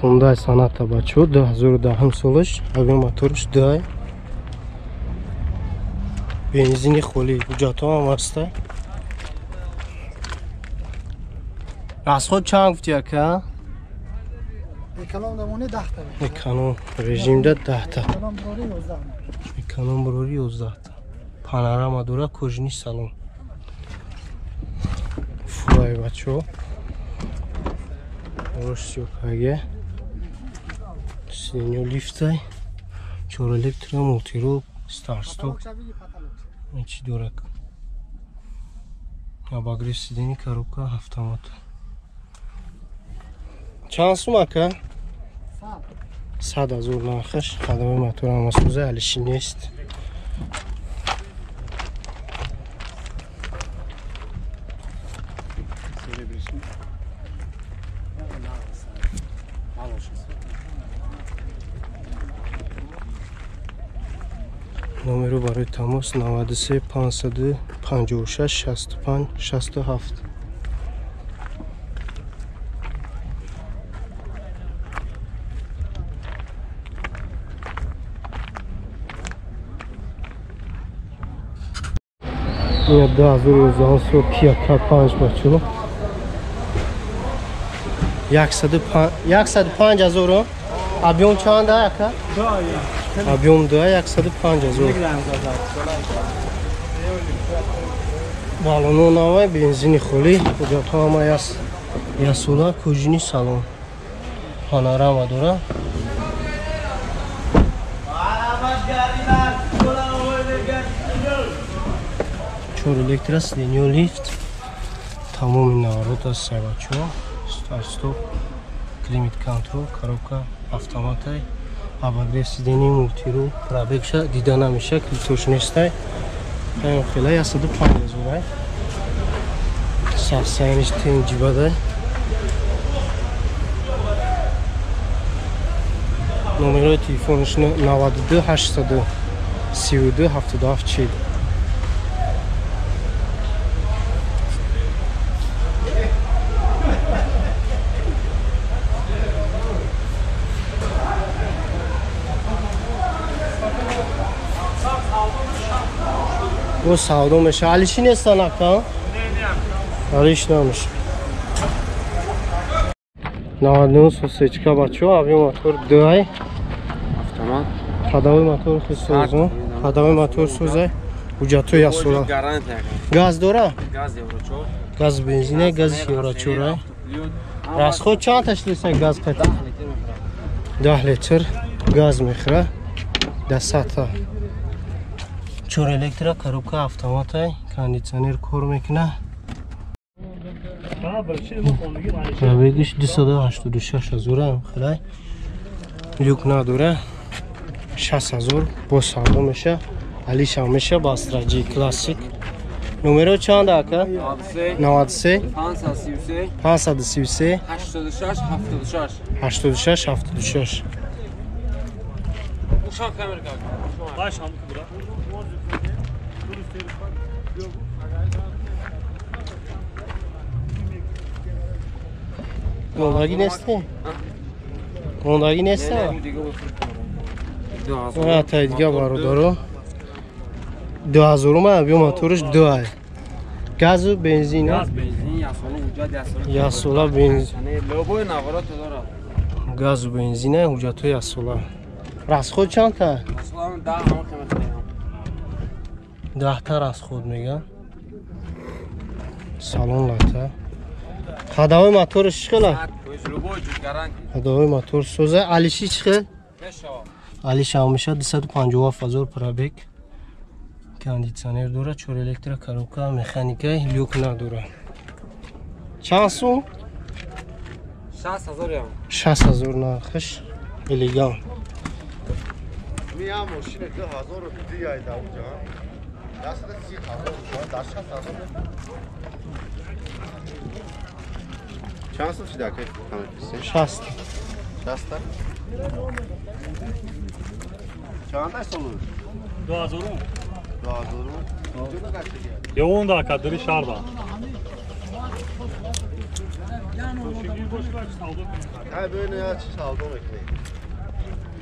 Hyundai Sonata бачо 2010 солиш, авиамоторш 2. Бензини холи, ҳуҷҷатҳо ҳам ҳаста. Расход чанд гуфти ака? Эконом дамони 10 та. Эконом режимда 10 та. Эконом бурори 11. Эконом бурори 11 та. Панорама дора, кожини салон. Фулай бачо. Розсёкаге. Синьо лифтай. 4 электро мултирул, старт-стоп. Чӣ дорад? Обогрев сидени, коробка автомат. Чанд сум ака? 100 000 нархаш. Ходовой мотор ҳам асӯза, алиши нест. Номеро барои тамос 93 556 65 67. Ин 2011 Kia K5 бачо. 105,000. Объем чанд ака? Объем 105,000. Балону новай, бензини холи, ҳуҷҷатҳо ҳама ясула, кӯҷини салон. Панорама дора. Чор электро, сиденьё лифт. Тамоми наворот аст бачо. Старт-стоп, климат контрол, коробка автоматай. Обогрев сидений, мультирул, пробегша дида намешад, клитош нестай. Ҳамин хелай 105,000. Сафсайниш тенҷибадай. Номерои телефониш 92 832 77 40. О савдо меша. Алиши нестан ака? Алиш намеш. 99 сосечка бачо, авиамотор 2. Автомат. Ходовой мотор хисозо. Ходовой мотор сӯзай. Ҳуҷҷатҳо ясула. Газ дора? Газ еврочор. Газ бензина, газ еврочора. Расход чанд ташлиса газ қайта? 10 литр газ мехӯра. 10 та. 4 электро, коробка автоматай, кондитсионер кор мекуна. Пробегиш 286,000 хелай. Люк надора. 60,000 бо савдо меша. Алиш ҳам меша ба Астраҷи классик. Номеро чанд ака? 93 533 86 76. Uşaq kamerka. Baş hamı bura. Ondagi neste? Ondagi neste? Ha, taydiga barodaro. 2000 ма авиамоториш 2. Газу бензин? Газ, бензин, ясола ҳуҷҷат, ясола бензин. Лобои наворот дорад. Газу бензин, ҳуҷҷатҳо ясола. Расход чанд та? Расход 10 ҳама қимат мегам. 10 та расход меган. Салон лата. Ходовой моториш чӣ хела? Лобои ҷуд гарантия. Ходовой мотор сӯза. Алиши чӣ хел? Бешава. Алиш ҳам меша 257,000 пробег. Кондитсионер дора, 4 электро, коробка механика, люк надора. Чанд сум? 60,000 ям. 60,000 нархаш. Элеган. Ми ҳам мошина 2002 айда уҷа. Дастда 30,000 шояд 60,000. Чанд сум шида ка? 60. 60. Чанд солу? 2000. 2000. Я он да кадри шарда. های ببین یا چی سالدو میکنی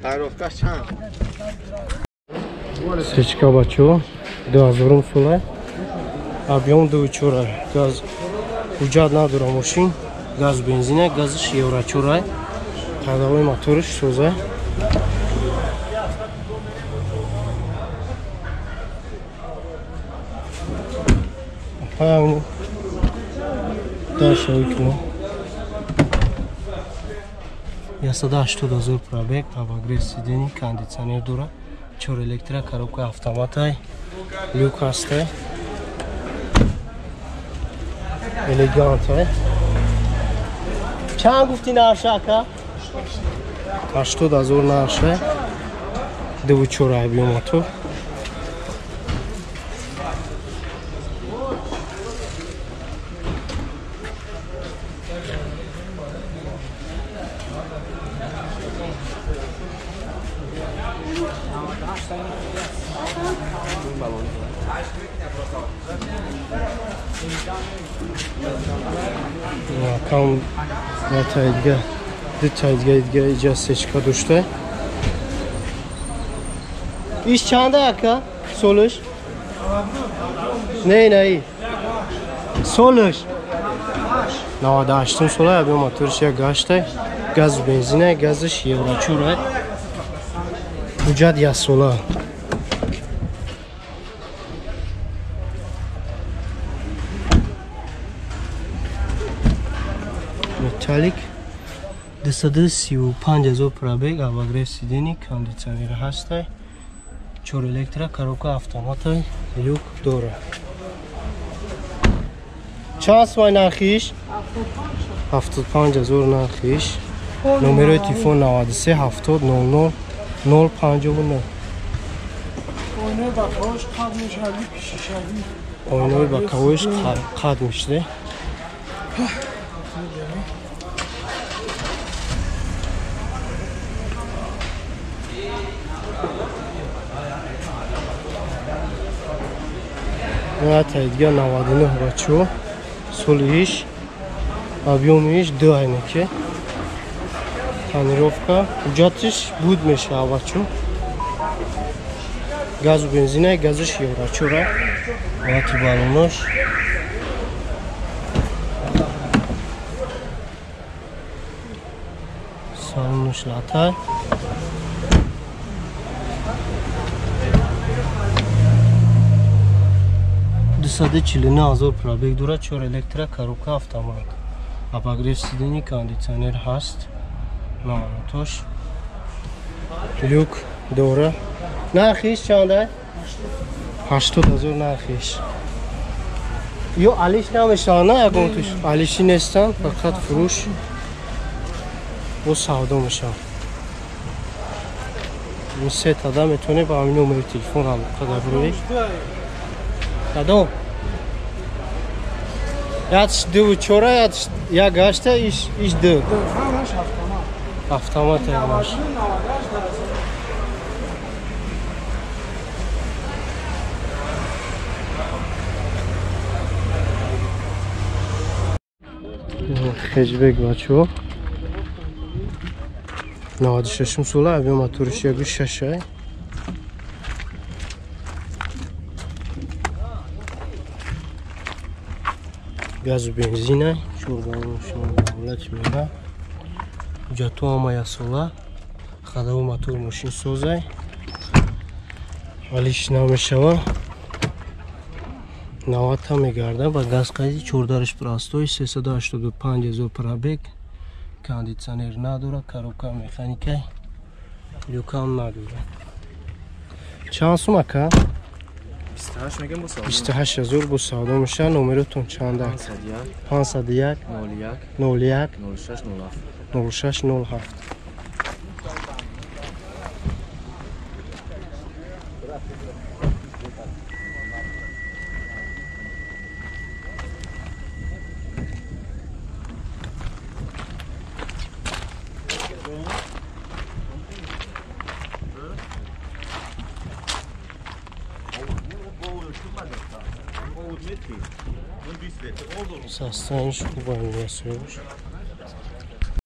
تعرفکش چند Сечка бачо 2000 сола. Объем 2.4. Газ ҳуҷҷат надорам мошин. Газ бензина, газиш евро-4. Ҳадавои моториш соза. Ҳамин. Дашави кило. 180,000 пробег, обогрев сидений, кондиционер дора. 4 электро, коробка автоматай, люк ҳастай. Элегантай. Чанд гуфти нарша ака? 80,000 нарша. 2.4 объем мотор. Кам натайдга дитайдга иҷа сечка дошта. Иш чанда ака? Солиш? Не. Солиш? 98 сола объем моториш як гашта. Газ бензина, газиш евро-4. Ҳуҷҷат 1 сола. Металлик 235,000 пробег, обогрев сидений, кондиционер ҳастай, 4 электро, коробка автоматай, люк дора. Чанд сомай нархиш? 75,000 нархиш. Номерои телефон 93 70 00 059. Ойнои ба кавош қад мешде. Натайдга 99 бачо. Солиш. Объемиш 2 айнаке. Тонировка. Ҳуҷҷатиш буд мешава бачо. Газу бензина, газиш евро-4. Вати балонош. Салонош латай. Саде 49,000 пробег дора, 4 электро, коробка автомат. Обогрев сидений, кондиционер ҳаст. Намотош. Люк дора. Нархиш чанда? 80,000 нархиш. Ё алиш намешаванд, не ягон туш. Алиши нестанд, фақат фурӯш. Бо савдо мешаванд. Ин се тада метавонед ба ҳамин номери телефон алоқа бирӯед. Дадо. Ятш 2.4, як гашта, иш 2. Автомат ямаш. Хеҷбек бачо. 96 сола, объем моториш 1.6. Газ бензина, чурбанош мега. Ҳуҷҷату ҳама 1 сола. Хадаву мотор мошин созай. Алиш намешава. 90 мегарда ба газ қайди 14 простои 385,000 пробег. Кондиционер надора, коробка механикай. Люкам надора. Чанд сум ака? 28 میگم با سوال 28,000 бо савдо мешавад. Номеротон чанд аст? 501 01 06 07. Sastanmış bu banyo yazıyormuş.